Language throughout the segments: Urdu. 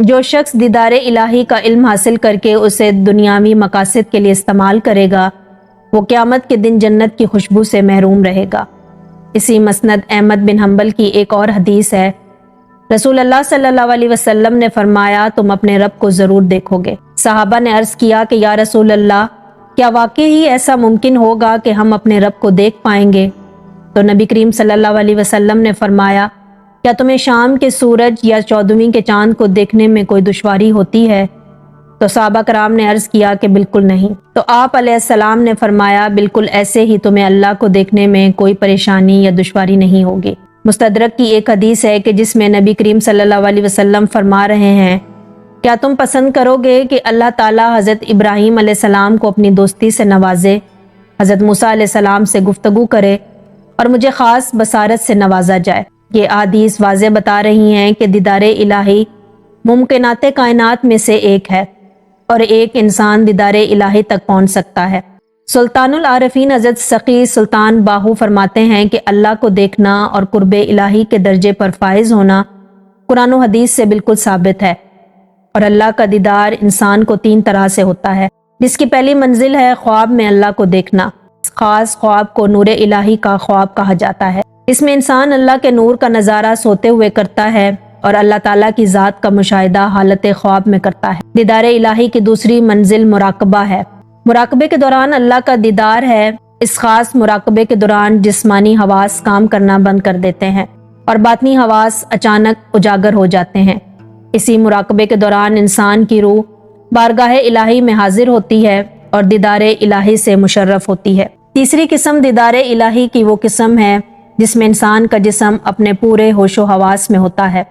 جو شخص دیدار الہی کا علم حاصل کر کے اسے دنیاوی مقاصد کے لیے استعمال کرے گا وہ قیامت کے دن جنت کی خوشبو سے محروم رہے گا۔ اسی مسند احمد بن حنبل کی ایک اور حدیث ہے، رسول اللہ صلی اللہ علیہ وسلم نے فرمایا تم اپنے رب کو ضرور دیکھو گے۔ صحابہ نے عرض کیا کہ یا رسول اللہ کیا واقعی ہی ایسا ممکن ہوگا کہ ہم اپنے رب کو دیکھ پائیں گے؟ تو نبی کریم صلی اللہ علیہ وسلم نے فرمایا کیا تمہیں شام کے سورج یا 14ویں کے چاند کو دیکھنے میں کوئی دشواری ہوتی ہے؟ تو صحابہ کرام نے عرض کیا کہ بالکل نہیں۔ تو آپ علیہ السلام نے فرمایا بالکل ایسے ہی تمہیں اللہ کو دیکھنے میں کوئی پریشانی یا دشواری نہیں ہوگی۔ مستدرک کی ایک حدیث ہے کہ جس میں نبی کریم صلی اللہ علیہ وسلم فرما رہے ہیں کیا تم پسند کرو گے کہ اللہ تعالیٰ حضرت ابراہیم علیہ السلام کو اپنی دوستی سے نوازے، حضرت موسیٰ علیہ السلام سے گفتگو کرے اور مجھے خاص بصارت سے نوازا جائے؟ یہ احادیث واضح بتا رہی ہیں کہ دیدار الہی ممکنات کائنات میں سے ایک ہے اور ایک انسان دیدار الہی تک پہنچ سکتا ہے۔ سلطان العارفین حضرت سقی سلطان باہو فرماتے ہیں کہ اللہ کو دیکھنا اور قرب الہی کے درجے پر فائز ہونا قرآن و حدیث سے بالکل ثابت ہے، اور اللہ کا دیدار انسان کو 3 طرح سے ہوتا ہے، جس کی پہلی منزل ہے خواب میں اللہ کو دیکھنا۔ خاص خواب کو نور الہی کا خواب کہا جاتا ہے۔ اس میں انسان اللہ کے نور کا نظارہ سوتے ہوئے کرتا ہے اور اللہ تعالیٰ کی ذات کا مشاہدہ حالت خواب میں کرتا ہے۔ دیدار الہی کی دوسری منزل مراقبہ ہے۔ مراقبے کے دوران اللہ کا دیدار ہے۔ اس خاص مراقبے کے دوران جسمانی حواس کام کرنا بند کر دیتے ہیں اور باطنی حواس اچانک اجاگر ہو جاتے ہیں۔ اسی مراقبے کے دوران انسان کی روح بارگاہ الہی میں حاضر ہوتی ہے اور دیدار الہی سے مشرف ہوتی ہے۔ تیسری قسم دیدار الہی کی وہ قسم ہے جس میں انسان کا جسم اپنے پورے ہوش و حواس میں ہوتا ہے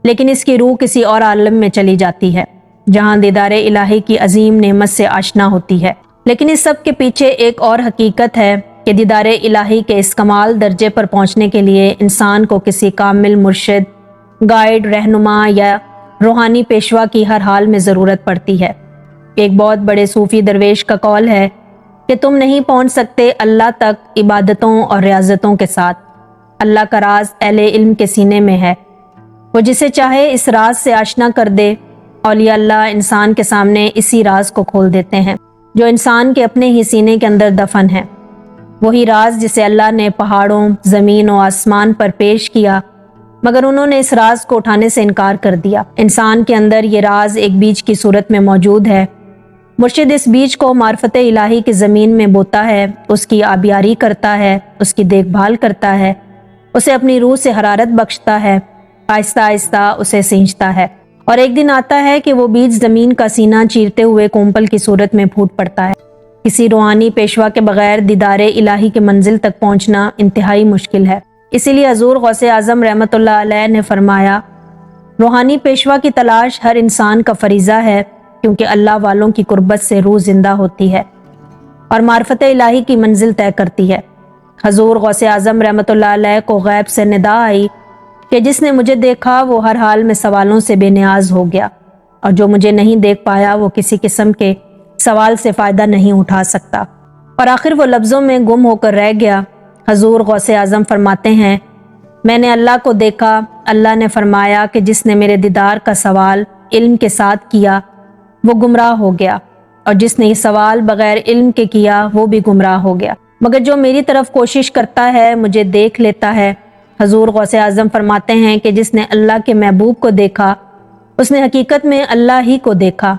لیکن اس کی روح کسی اور عالم میں چلی جاتی ہے جہاں دیدار الہی کی عظیم نعمت سے آشنا ہوتی ہے۔ لیکن اس سب کے پیچھے ایک اور حقیقت ہے کہ دیدار الہی کے اس کمال درجے پر پہنچنے کے لیے انسان کو کسی کامل مرشد، گائیڈ، رہنما یا روحانی پیشوا کی ہر حال میں ضرورت پڑتی ہے۔ ایک بہت بڑے صوفی درویش کا قول ہے کہ تم نہیں پہنچ سکتے اللہ تک عبادتوں اور ریاضتوں کے ساتھ۔ اللہ کا راز اہل علم کے سینے میں ہے، وہ جسے چاہے اس راز سے آشنا کر دے۔ اولیاء اللہ انسان کے سامنے اسی راز کو کھول دیتے ہیں جو انسان کے اپنے ہی سینے کے اندر دفن ہے، وہی راز جسے اللہ نے پہاڑوں، زمین و آسمان پر پیش کیا مگر انہوں نے اس راز کو اٹھانے سے انکار کر دیا۔ انسان کے اندر یہ راز ایک بیج کی صورت میں موجود ہے۔ مرشد اس بیج کو معرفت الہی کی زمین میں بوتا ہے، اس کی آبیاری کرتا ہے، اس کی دیکھ بھال کرتا ہے، اسے اپنی روح سے حرارت بخشتا ہے، آہستہ آہستہ اسے سینچتا ہے، اور ایک دن آتا ہے کہ وہ بیج زمین کا سینہ چیرتے ہوئے کونپل کی صورت میں پھوٹ پڑتا ہے۔ کسی روحانی پیشوا کے بغیر دیدار الہی کے منزل تک پہنچنا انتہائی مشکل ہے۔ اسی لیے حضور غوث اعظم رحمۃ اللہ علیہ نے فرمایا روحانی پیشوا کی تلاش ہر انسان کا فریضہ ہے کیونکہ اللہ والوں کی قربت سے روح زندہ ہوتی ہے اور معرفت الہی کی منزل طے کرتی ہے۔ حضور غوث اعظم رحمۃ اللہ علیہ کو غیب سے ندا آئی کہ جس نے مجھے دیکھا وہ ہر حال میں سوالوں سے بے نیاز ہو گیا، اور جو مجھے نہیں دیکھ پایا وہ کسی قسم کے سوال سے فائدہ نہیں اٹھا سکتا، اور آخر وہ لفظوں میں گم ہو کر رہ گیا۔ حضور غوث اعظم فرماتے ہیں میں نے اللہ کو دیکھا، اللہ نے فرمایا کہ جس نے میرے دیدار کا سوال علم کے ساتھ کیا وہ گمراہ ہو گیا، اور جس نے یہ سوال بغیر علم کے کیا وہ بھی گمراہ ہو گیا، مگر جو میری طرف کوشش کرتا ہے مجھے دیکھ لیتا ہے۔ حضور غوث اعظم فرماتے ہیں کہ جس نے اللہ کے محبوب کو دیکھا اس نے حقیقت میں اللہ ہی کو دیکھا۔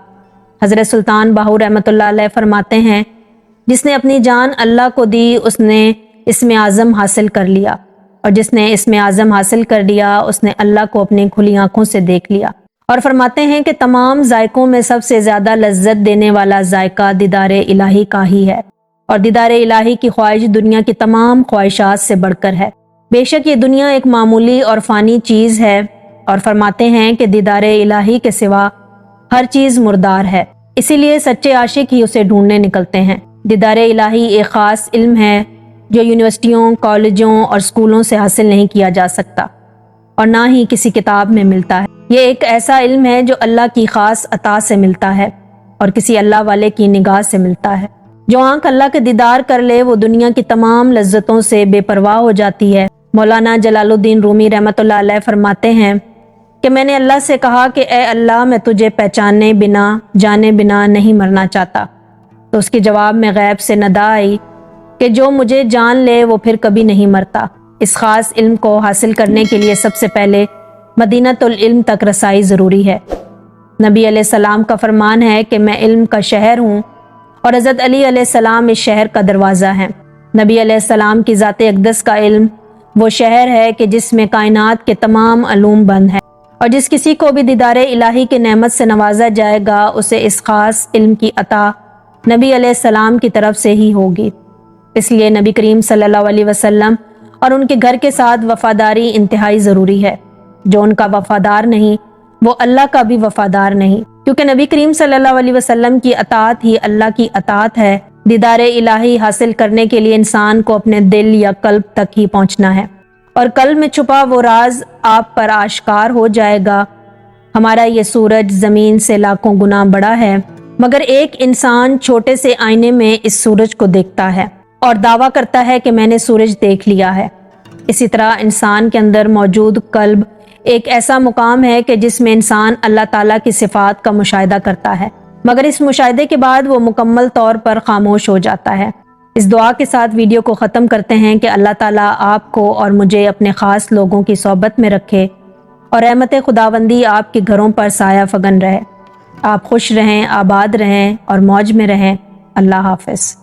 حضرت سلطان باہو رحمۃ اللہ علیہ فرماتے ہیں جس نے اپنی جان اللہ کو دی اس نے اسم اعظم حاصل کر لیا، اور جس نے اسم اعظم حاصل کر لیا اس نے اللہ کو اپنی کھلی آنکھوں سے دیکھ لیا۔ اور فرماتے ہیں کہ تمام ذائقوں میں سب سے زیادہ لذت دینے والا ذائقہ دیدار الہی کا ہی ہے، اور دیدار الہی کی خواہش دنیا کی تمام خواہشات سے بڑھ کر ہے۔ بے شک یہ دنیا ایک معمولی اور فانی چیز ہے، اور فرماتے ہیں کہ دیدار الہی کے سوا ہر چیز مردار ہے، اسی لیے سچے عاشق ہی اسے ڈھونڈنے نکلتے ہیں۔ دیدار الہی ایک خاص علم ہے جو یونیورسٹیوں، کالجوں اور اسکولوں سے حاصل نہیں کیا جا سکتا اور نہ ہی کسی کتاب میں ملتا ہے۔ یہ ایک ایسا علم ہے جو اللہ کی خاص عطا سے ملتا ہے اور کسی اللہ والے کی نگاہ سے ملتا ہے۔ جو آنکھ اللہ کے دیدار کر لے وہ دنیا کی تمام لذتوں سے بے پرواہ ہو جاتی ہے۔ مولانا جلال الدین رومی رحمۃ اللہ علیہ فرماتے ہیں کہ میں نے اللہ سے کہا کہ اے اللہ میں تجھے پہچانے بنا جانے بنا نہیں مرنا چاہتا، تو اس کے جواب میں غیب سے ندا آئی کہ جو مجھے جان لے وہ پھر کبھی نہیں مرتا۔ اس خاص علم کو حاصل کرنے کے لیے سب سے پہلے مدینۃ العلم تک رسائی ضروری ہے۔ نبی علیہ السلام کا فرمان ہے کہ میں علم کا شہر ہوں اور حضرت علی علیہ السلام اس شہر کا دروازہ ہے۔ نبی علیہ السلام کی ذات اقدس کا علم وہ شہر ہے کہ جس میں کائنات کے تمام علوم بند ہیں، اور جس کسی کو بھی دیدار الہی کی نعمت سے نوازا جائے گا اسے اس خاص علم کی عطا نبی علیہ السلام کی طرف سے ہی ہوگی۔ اس لیے نبی کریم صلی اللہ علیہ وسلم اور ان کے گھر کے ساتھ وفاداری انتہائی ضروری ہے۔ جو ان کا وفادار نہیں وہ اللہ کا بھی وفادار نہیں، کیونکہ نبی کریم صلی اللہ علیہ وسلم کی اطاعت ہی اللہ کی اطاعت ہے۔ دیدار الہی حاصل کرنے کے لیے انسان کو اپنے دل یا قلب تک ہی پہنچنا ہے، اور قلب میں چھپا وہ راز آپ پر آشکار ہو جائے گا۔ ہمارا یہ سورج زمین سے لاکھوں گنا بڑا ہے، مگر ایک انسان چھوٹے سے آئینے میں اس سورج کو دیکھتا ہے اور دعویٰ کرتا ہے کہ میں نے سورج دیکھ لیا ہے۔ اسی طرح انسان کے اندر موجود قلب ایک ایسا مقام ہے کہ جس میں انسان اللہ تعالیٰ کی صفات کا مشاہدہ کرتا ہے، مگر اس مشاہدے کے بعد وہ مکمل طور پر خاموش ہو جاتا ہے۔ اس دعا کے ساتھ ویڈیو کو ختم کرتے ہیں کہ اللہ تعالیٰ آپ کو اور مجھے اپنے خاص لوگوں کی صحبت میں رکھے اور رحمت خداوندی آپ کے گھروں پر سایہ فگن رہے۔ آپ خوش رہیں، آباد رہیں اور موج میں رہیں۔ اللہ حافظ۔